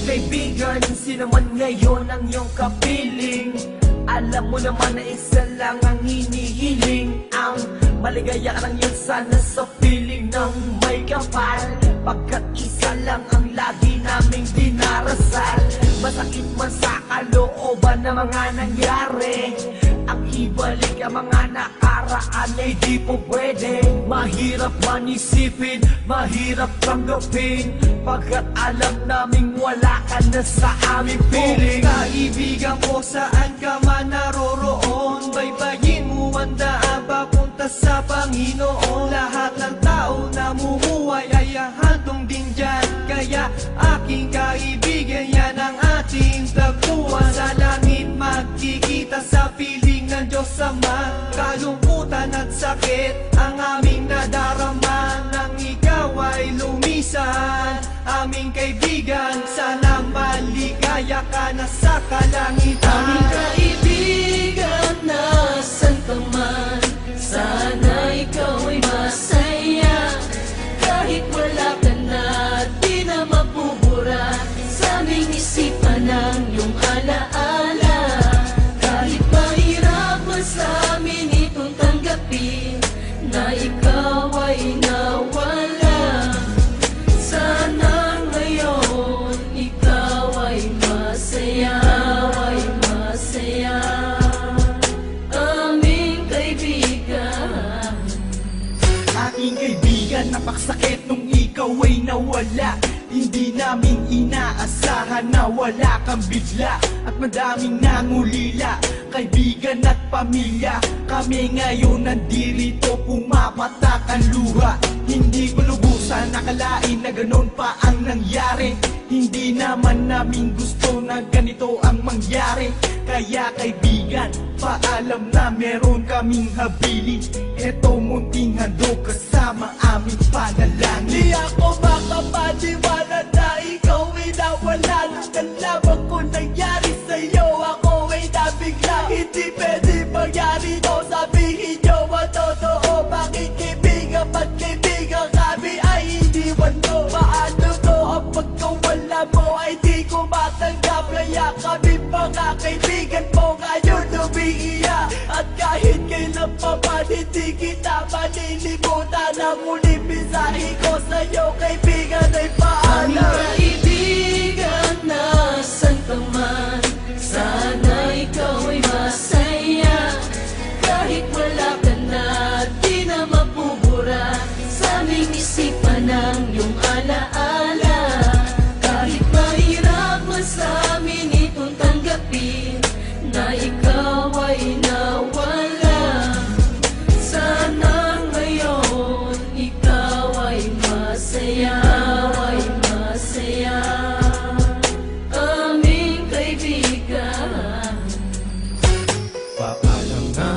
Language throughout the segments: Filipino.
Kaibigan, sino man ngayon ang iyong kapiling? Alam mo naman na isa lang ang hinihiling. Ang maligaya ka lang yun sana sa piling ng may kapal, pagkat isa lang ang lagi naming dinarasal. Masakit man sa kalooban na mga nangyari, ang ibalik ang mga nakaraan ay di po pwede. Mahirap man isipin, mahirap tanggapin, pagkat alam naming wala ka na sa aming piling. Kaibigan ko, saan ka man naroroon, baybayin mo ang daan papunta sa Panginoon. Lahat ng tao na mumuhay ay handong din dyan, kaya aking kaibigan, yan ang ating tagpuan. Sa langit magkikita sa piling ng Diyos Ama, kalungkutan at sakit ang aming nadarama. Nang ikaw ay lumisan, aming kaibigan, sana maligaya ka na sa kalangitan. Aming kaibigan, nasan ka man, sana ikaw ay masaya. Kahit wala ka na, di na mapubura sa aming isipan ng iyong alaala. Kahit mahirap man sa amin itong tanggapin na ikaw ay nawala, sana ngayon ikaw ay masaya, ay masaya. Aming kaibigan, Aking kaibigan, napakasakit nung ikaw ay nawala. Hindi namin inaasahan na wala kang bigla, at madaming nangulila, kaibigan at pamilya. Kami ngayon nandirito, pumapatak ang luha. Hindi ko lubusan nakalain na ganon pa ang nangyari. Hindi naman namin gusto na ganito ang mangyari. Kaya kaibigan, paalam na meron kaming habili. Eto munting handog kasama aming panalangin. Di ako makapaniwala na ikaw ay nawala. Nang nalaman ko nangyari sa'yo, ako ay nabigla. Hindi pwede mangyari to, sabihin nyo ang totoo. Bakit kaibigan, ba't kaibigan kami ay iniwan mo? Paano to ang pagkawala mo ay di ko matanggap? Kaya kami mga kaibigan mo ngayon umiiyak, at kahit kailan pa man hindi kita malilimutan. Ang muling mensahe ko sa'yo kaibigan ay aming paalam. kaibigan, nasan ka man, sana ikaw ay masaya. Kahit wala ka na, di na mapubura sa aming isipan ng iyong alaala. Kahit mahirap man sa amin itong tanggapin na ikaw ay nawala, sana ngayon ikaw ay masaya, ay masaya. Aming kaibigan, Paalam na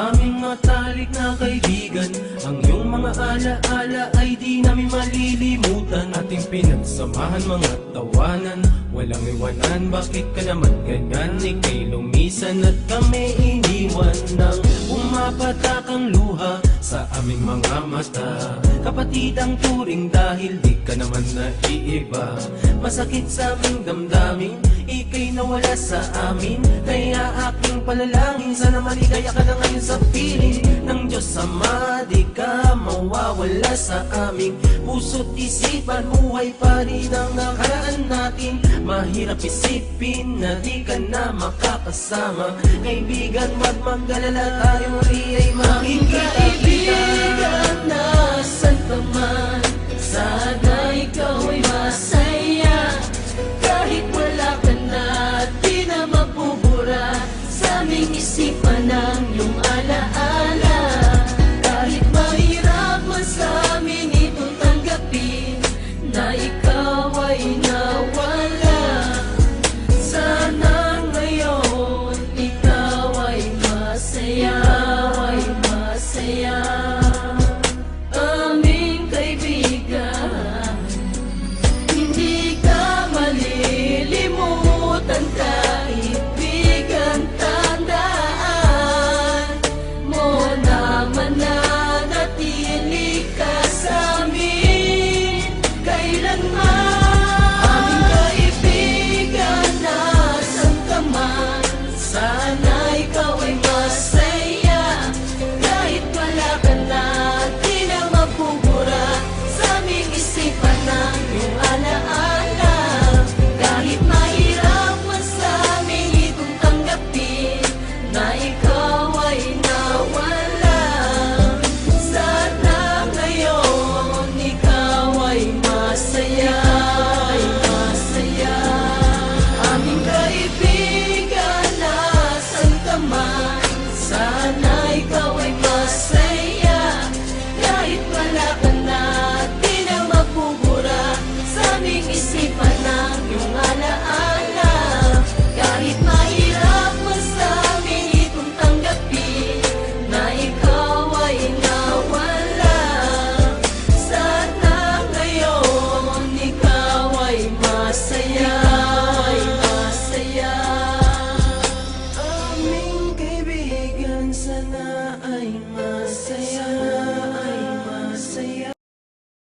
aming matalik na kaibigan, ang iyong mga alaala ay di namin malilimutan. Ating pinagsamahan mga tawanan, walang iwanan. Bakit ka naman ganyan? Ika'y lumisan at kami iniwan nang pumapatak ang luha sa aming mga mata. Kapatid ang turing dahil di ka naman naiiba. Masakit sa aming damdamin, ika'y nawala sa amin. Kaya aking panalangin, sana maligaya ka na ngayon sa piling ng Diyos Ama. Di ka mawawala sa aming puso't isipan. Buhay pa rin ang nakaraan natin. Mahirap isipin na di ka na makakasama. Kaibigan, wag mag-alala, tayo muli ay aming makikita. kaibigan, nasan ka man, sana ikaw ay masaya. Kahit wala ka na, di na mapubura sa aming isipan ng iyong alaala. Kahit mahirap man sa amin itong tanggapin na ikaw ay nawala, sana ngayon ikaw ay masaya, ay masaya. Aming kaibigan, sana ay masaya